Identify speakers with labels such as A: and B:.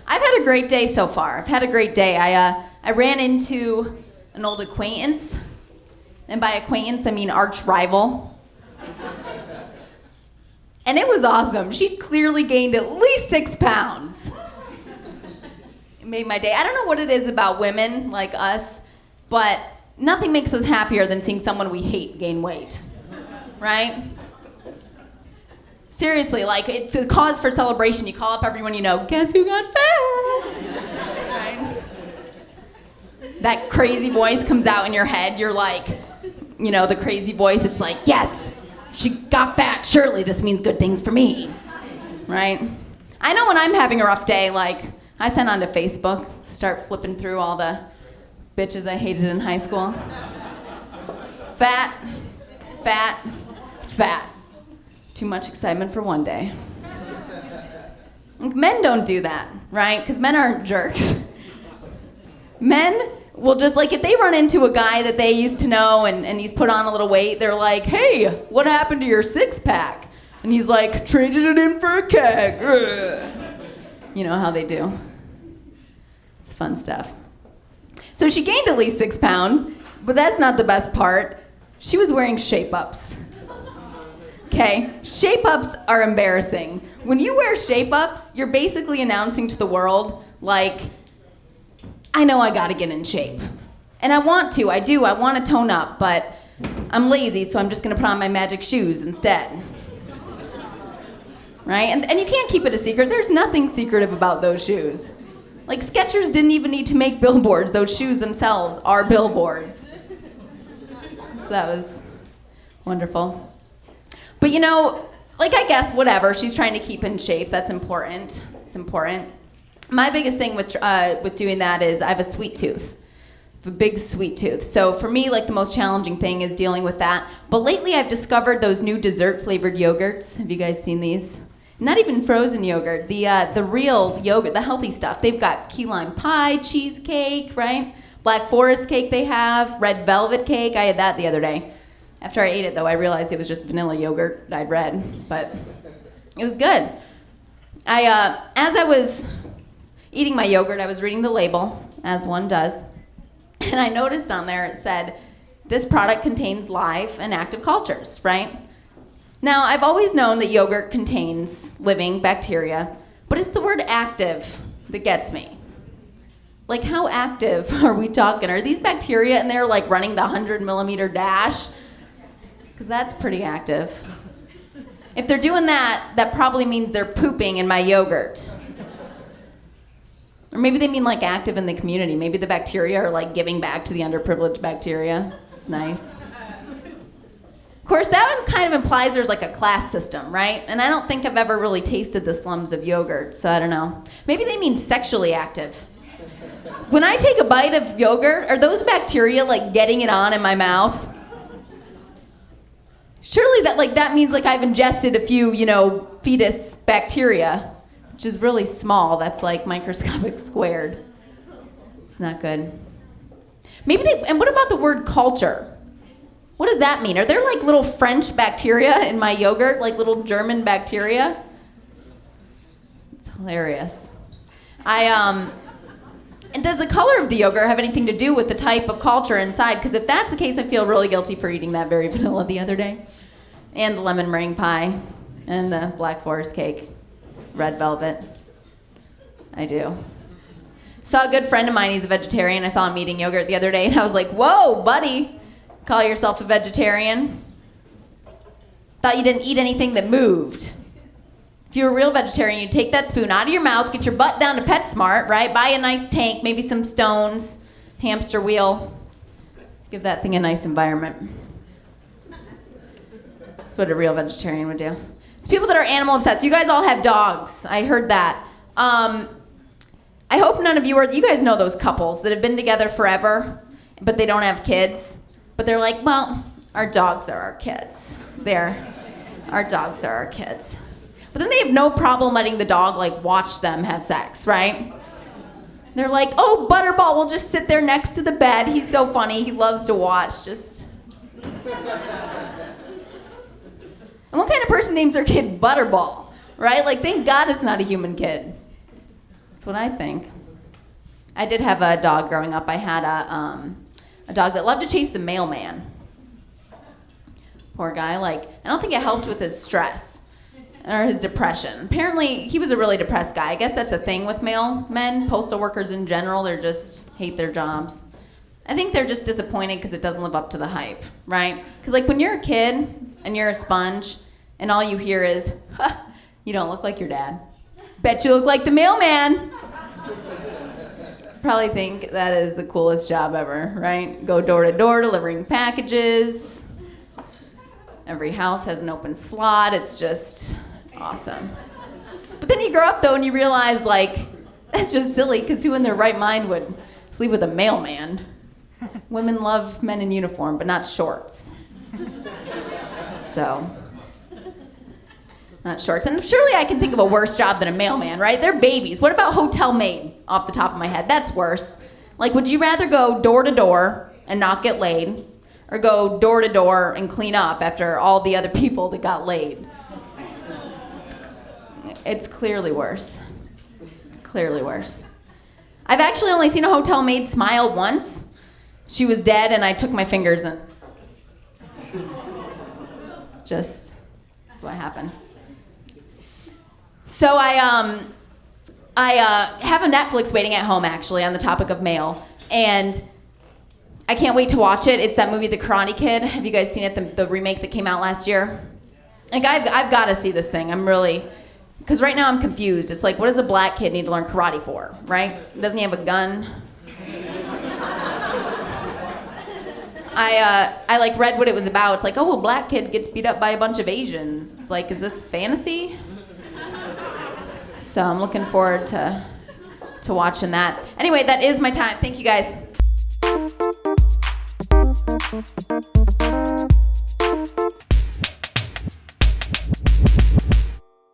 A: I've had a great day so far. I've had a great day. I ran into an old acquaintance, and by acquaintance I mean arch rival. And it was awesome. She'd clearly gained at least 6 pounds. It made my day. I don't know what it is about women like us, but nothing makes us happier than seeing someone we hate gain weight, right? Seriously, like, it's a cause for celebration. You call up everyone you know, guess who got fat? Right? That crazy voice comes out in your head. You're like, you know, the crazy voice, it's like, yes, she got fat. Surely this means good things for me, right? I know when I'm having a rough day, like, I send onto Facebook, start flipping through all the bitches I hated in high school. Fat, fat, fat. Too much excitement for one day. Men don't do that, right? Because men aren't jerks. Men will just, like, if they run into a guy that they used to know and he's put on a little weight, they're like, hey, what happened to your 6-pack? And he's like, traded it in for a keg. Ugh. You know how they do. It's fun stuff. So she gained at least 6 pounds, but that's not the best part. She was wearing shape-ups. Okay, shape-ups are embarrassing. When you wear shape-ups, you're basically announcing to the world, like, I know I gotta get in shape. And I want to, I do, I wanna tone up, but I'm lazy, so I'm just gonna put on my magic shoes instead. Right? And you can't keep it a secret. There's nothing secretive about those shoes. Like, Skechers didn't even need to make billboards. Those shoes themselves are billboards. So that was wonderful. But you know, like, I guess whatever, she's trying to keep in shape. That's important. It's important. My biggest thing with doing that is I have a sweet tooth. I have a big sweet tooth. So for me, like, the most challenging thing is dealing with that. But lately I've discovered those new dessert flavored yogurts. Have you guys seen these? Not even frozen yogurt, the real yogurt, the healthy stuff. They've got key lime pie, cheesecake, right? Black forest cake they have, red velvet cake. I had that the other day. After I ate it, though, I realized it was just vanilla yogurt dyed red, but it was good. As I was eating my yogurt, I was reading the label, as one does, and I noticed on there it said, this product contains live and active cultures, right? Now, I've always known that yogurt contains living bacteria, but it's the word active that gets me. Like, how active are we talking? Are these bacteria in there, like, running the 100-millimeter dash? Because that's pretty active. If they're doing that, that probably means they're pooping in my yogurt. Or maybe they mean, like, active in the community. Maybe the bacteria are, like, giving back to the underprivileged bacteria. It's nice. Of course, that kind of implies there's, like, a class system, right? And I don't think I've ever really tasted the slums of yogurt, so I don't know. Maybe they mean sexually active. When I take a bite of yogurt, are those bacteria, like, getting it on in my mouth? Surely that means, like, I've ingested a few, you know, fetus bacteria, which is really small. That's, like, microscopic squared. It's not good. And what about the word culture? What does that mean? Are there, like, little French bacteria in my yogurt, like little German bacteria? It's hilarious. And does the color of the yogurt have anything to do with the type of culture inside? Because if that's the case, I feel really guilty for eating that very vanilla the other day. And the lemon meringue pie. And the black forest cake. Red velvet. I do. Saw a good friend of mine, he's a vegetarian. I saw him eating yogurt the other day, and I was like, whoa, buddy. Call yourself a vegetarian? Thought you didn't eat anything that moved. If you were a real vegetarian, you'd take that spoon out of your mouth, get your butt down to PetSmart, right? Buy a nice tank, maybe some stones, hamster wheel. Give that thing a nice environment. That's what a real vegetarian would do. It's people that are animal obsessed. You guys all have dogs. I heard that. I hope none of you you guys know those couples that have been together forever, but they don't have kids. But they're like, well, our dogs are our kids. Our dogs are our kids. But then they have no problem letting the dog, like, watch them have sex, right? They're like, oh, Butterball will just sit there next to the bed. He's so funny. He loves to watch. And what kind of person person names their kid Butterball, right? Like, thank God it's not a human kid. That's what I think. I did have a dog growing up. I had a dog that loved to chase the mailman. Poor guy. Like, I don't think it helped with his stress or his depression. Apparently, he was a really depressed guy. I guess that's a thing with mailmen, postal workers in general. They just hate their jobs. I think they're just disappointed because it doesn't live up to the hype, right? Because like when you're a kid and you're a sponge and all you hear is, huh, you don't look like your dad. Bet you look like the mailman. Probably think that is the coolest job ever, right? Go door to door delivering packages. Every house has an open slot. It's just awesome. But then you grow up though and you realize like, that's just silly because who in their right mind would sleep with a mailman? Women love men in uniform, but not shorts. So, not shorts. And surely I can think of a worse job than a mailman, right? They're babies. What about hotel maid off the top of my head? That's worse. Like, would you rather go door to door and not get laid, or go door to door and clean up after all the other people that got laid? It's clearly worse. Clearly worse. I've actually only seen a hotel maid smile once. She was dead, and I took my fingers and just, that's what happened. So I have a Netflix waiting at home, actually, on the topic of mail, and I can't wait to watch it. It's that movie, The Karate Kid. Have you guys seen it, the remake that came out last year? Like, I've got to see this thing. I'm really, because right now I'm confused. It's like, what does a black kid need to learn karate for, right? Doesn't he have a gun? I like read what it was about. It's like, oh, a black kid gets beat up by a bunch of Asians. It's like, is this fantasy? So I'm looking forward to watching that. Anyway, that is my time. Thank you guys.